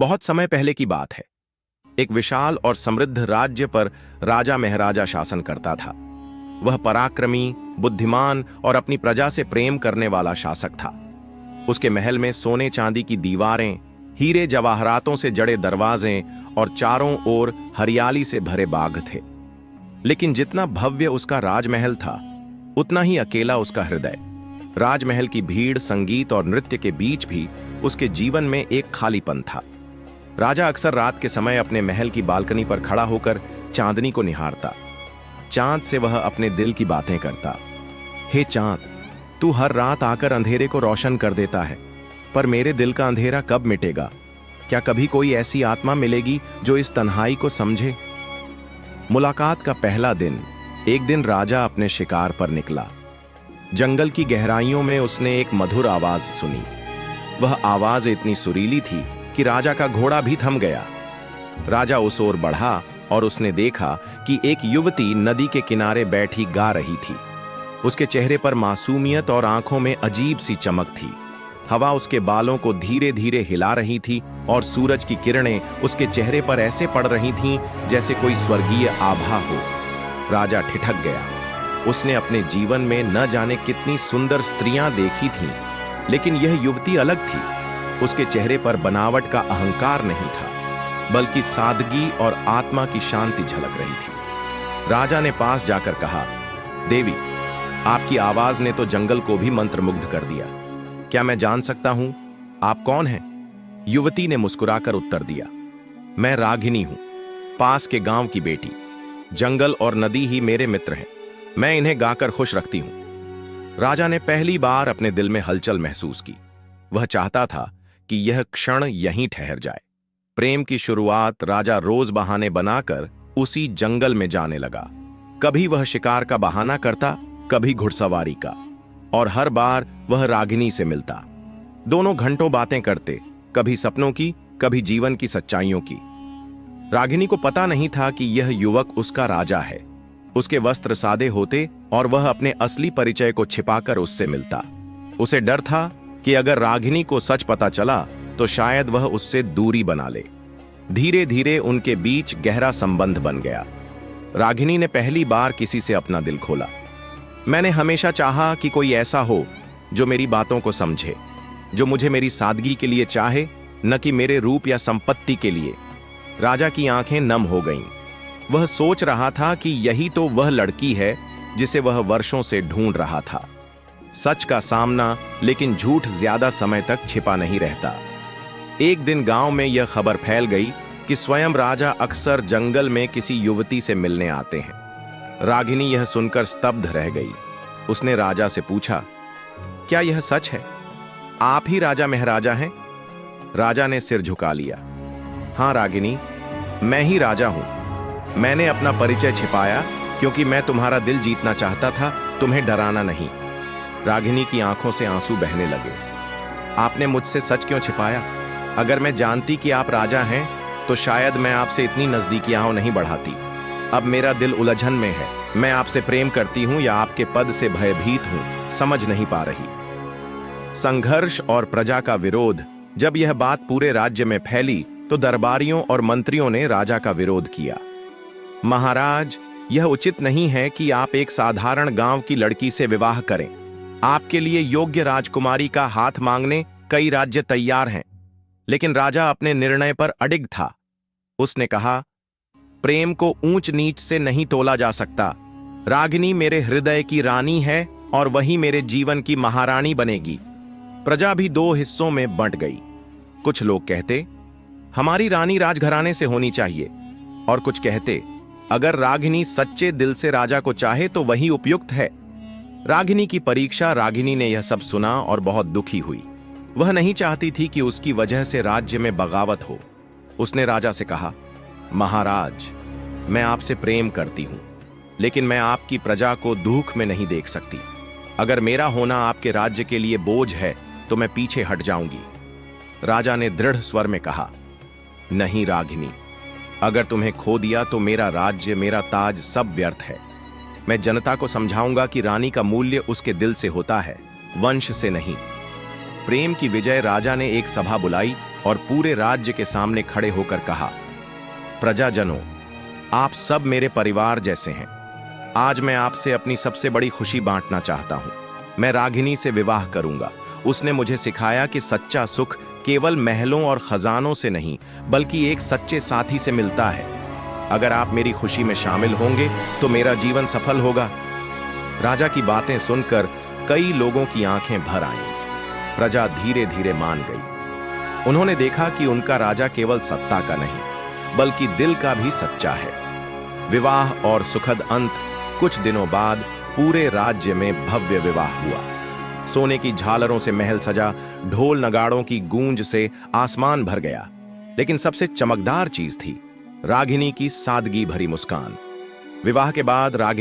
बहुत समय पहले की बात है। एक विशाल और समृद्ध राज्य पर राजा महाराजा शासन करता था। वह पराक्रमी, बुद्धिमान और अपनी प्रजा से प्रेम करने वाला शासक था। उसके महल में सोने चांदी की दीवारें, हीरे जवाहरातों से जड़े दरवाजे और चारों ओर हरियाली से भरे बाग थे। लेकिन जितना भव्य उसका राजमहल था, उतना ही अकेला उसका हृदय। राजमहल की भीड़, संगीत और नृत्य के बीच भी उसके जीवन में एक खालीपन था। राजा अक्सर रात के समय अपने महल की बालकनी पर खड़ा होकर चांदनी को निहारता। चांद से वह अपने दिल की बातें करता। हे चांद, तू हर रात आकर अंधेरे को रोशन कर देता है, पर मेरे दिल का अंधेरा कब मिटेगा? क्या कभी कोई ऐसी आत्मा मिलेगी जो इस तन्हाई को समझे? मुलाकात का पहला दिन। एक दिन राजा अपने शिकार पर निकला। जंगल की गहराइयों में उसने एक मधुर आवाज सुनी। वह आवाज इतनी सुरीली थी कि राजा का घोड़ा भी थम गया। राजा उस ओर बढ़ा और उसने देखा कि एक युवती नदी के किनारे बैठी गा रही थी। उसके चेहरे पर मासूमियत और आंखों में अजीब सी चमक थी। हवा उसके बालों को धीरे धीरे हिला रही थी और सूरज की किरणें उसके चेहरे पर ऐसे पड़ रही थीं जैसे कोई स्वर्गीय आभा हो। राजा ठिठक गया। उसने अपने जीवन में न जाने कितनी सुंदर स्त्रियां देखी थीं, लेकिन यह युवती अलग थी। उसके चेहरे पर बनावट का अहंकार नहीं था, बल्कि सादगी और आत्मा की शांति झलक रही थी। राजा ने पास जाकर कहा, देवी, आपकी आवाज ने तो जंगल को भी मंत्रमुग्ध कर दिया। क्या मैं जान सकता हूं आप कौन हैं? युवती ने मुस्कुराकर उत्तर दिया, मैं रागिनी हूं, पास के गांव की बेटी। जंगल और नदी ही मेरे मित्र हैं। मैं इन्हें गाकर खुश रखती हूं। राजा ने पहली बार अपने दिल में हलचल महसूस की। वह चाहता था कि यह क्षण यहीं ठहर जाए। प्रेम की शुरुआत राजा रोज बहाने बनाकर उसी जंगल में जाने लगा। कभी वह शिकार का बहाना करता, कभी घुड़सवारी का, और हर बार वह रागिनी से मिलता। दोनों घंटों बातें करते, कभी सपनों की, कभी जीवन की सच्चाइयों की। रागिनी को पता नहीं था कि यह युवक उसका राजा है। उसके वस्त्र सादे होते और वह अपने असली परिचय को छिपाकर उससे मिलता। उसे डर था कि अगर रागिनी को सच पता चला तो शायद वह उससे दूरी बना ले। धीरे धीरे उनके बीच गहरा संबंध बन गया। रागिनी ने पहली बार किसी से अपना दिल खोला। मैंने हमेशा चाहा कि कोई ऐसा हो जो मेरी बातों को समझे, जो मुझे मेरी सादगी के लिए चाहे, न कि मेरे रूप या संपत्ति के लिए। राजा की आंखें नम हो गईं। वह सोच रहा था कि यही तो वह लड़की है जिसे वह वर्षों से ढूंढ रहा था। सच का सामना, लेकिन झूठ ज्यादा समय तक छिपा नहीं रहता। एक दिन गांव में यह खबर फैल गई कि स्वयं राजा अक्सर जंगल में किसी युवती से मिलने आते हैं। रागिनी यह सुनकर स्तब्ध रह गई। उसने राजा से पूछा, क्या यह सच है? आप ही राजा महाराजा हैं? राजा ने सिर झुका लिया। हां रागिनी, मैं ही राजा हूं। मैंने अपना परिचय छिपाया क्योंकि मैं तुम्हारा दिल जीतना चाहता था, तुम्हें डराना नहीं। रागिनी की आंखों से आंसू बहने लगे। आपने मुझसे सच क्यों छिपाया? अगर मैं जानती कि आप राजा हैं तो शायद मैं आपसे इतनी नजदीकियां नहीं बढ़ाती। अब मेरा दिल उलझन में है। मैं आपसे प्रेम करती हूं या आपके पद से भयभीत हूं, समझ नहीं पा रही। संघर्ष और प्रजा का विरोध। जब यह बात पूरे राज्य में फैली तो दरबारियों और मंत्रियों ने राजा का विरोध किया। महाराज, यह उचित नहीं है कि आप एक साधारण गांव की लड़की से विवाह करें। आपके लिए योग्य राजकुमारी का हाथ मांगने कई राज्य तैयार हैं। लेकिन राजा अपने निर्णय पर अडिग था। उसने कहा, प्रेम को ऊंच नीच से नहीं तोला जा सकता। रागिनी मेरे हृदय की रानी है और वही मेरे जीवन की महारानी बनेगी। प्रजा भी दो हिस्सों में बंट गई। कुछ लोग कहते, हमारी रानी राजघराने से होनी चाहिए, और कुछ कहते, अगर रागिनी सच्चे दिल से राजा को चाहे तो वही उपयुक्त है। रागिनी की परीक्षा। रागिनी ने यह सब सुना और बहुत दुखी हुई। वह नहीं चाहती थी कि उसकी वजह से राज्य में बगावत हो। उसने राजा से कहा, महाराज, मैं आपसे प्रेम करती हूं, लेकिन मैं आपकी प्रजा को दुख में नहीं देख सकती। अगर मेरा होना आपके राज्य के लिए बोझ है तो मैं पीछे हट जाऊंगी। राजा ने दृढ़ स्वर में कहा, नहीं रागिनी, अगर तुम्हें खो दिया तो मेरा राज्य, मेरा ताज सब व्यर्थ है। मैं जनता को समझाऊंगा कि रानी का मूल्य उसके दिल से होता है, वंश से नहीं। प्रेम की विजय। राजा ने एक सभा बुलाई और पूरे राज्य के सामने खड़े होकर कहा, प्रजाजनों, आप सब मेरे परिवार जैसे हैं। आज मैं आपसे अपनी सबसे बड़ी खुशी बांटना चाहता हूं। मैं रागिनी से विवाह करूंगा। उसने मुझे सिखाया कि सच्चा सुख केवल महलों और खजानों से नहीं, बल्कि एक सच्चे साथी से मिलता है। अगर आप मेरी खुशी में शामिल होंगे तो मेरा जीवन सफल होगा। राजा की बातें सुनकर कई लोगों की आंखें भर आईं। प्रजा धीरे धीरे मान गई। उन्होंने देखा कि उनका राजा केवल सत्ता का नहीं, बल्कि दिल का भी सच्चा है। विवाह और सुखद अंत। कुछ दिनों बाद पूरे राज्य में भव्य विवाह हुआ। सोने की झालरों से महल सजा, ढोल नगाड़ों की गूंज से आसमान भर गया। लेकिन सबसे चमकदार चीज थी रागिनी की सादगी भरी मुस्कान। विवाह के बाद रागिनी